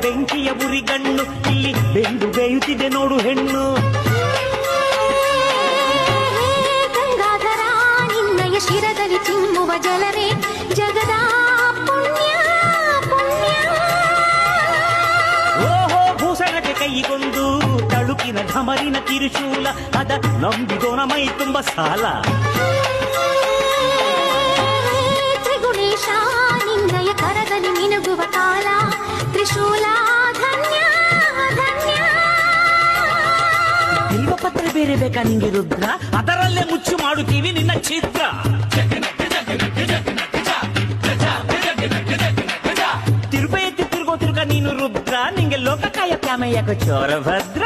ಬೆಂಕಿಯ ಉರಿಗಣ್ಣು ಇಲ್ಲಿ ಬೆಂದು ಬೇಯುತ್ತಿದೆ ನೋಡು ಹೆಣ್ಣು. ಗಂಗಾಧರ ನಿನ್ನಯ ಶಿರದಲ್ಲಿ ಚಿಮ್ಮುವ ಜಲವೇ ಜಗದ ಪುಣ್ಯ ಪುಣ್ಯ. ಓಹೋ ಭೂಷಣಕ್ಕೆ ಕೈಗೊಂದು ತಳುಕಿನ ಢಮರಿನ ಕಿರುಶೂಲ ಅದ ನಂಬಿದೋನ ಮೈ ತುಂಬ ಸಾಲ. ತ್ರಿಗುಣೇಶ ನಿನ್ನಯ ಕರದಲ್ಲಿ ಮಿನುಗುವ ಕಾಲ ತ್ರಿಶೂಲ ಧನ್ಯ ಧನ್ಯ. ಬಿಲ್ವ ಪತ್ರ ಬೇರೆ ಬೇಕಾ ನಿಂಗೆ ರುದ್ರ, ಅದರಲ್ಲೇ ಮುಚ್ಚು ಮಾಡುತ್ತೀವಿ ನಿನ್ನ ಚಿತ್ರ. ತಿರುಪ ಎತ್ತಿ ತಿರುಗೋ ತಿರುಗ ನೀನು ರುದ್ರ, ನಿಂಗೆ ಲೋಕಕಾಯ ಕ್ಯಾಮಯ್ಯಕ ಚೋರ ಭದ್ರ.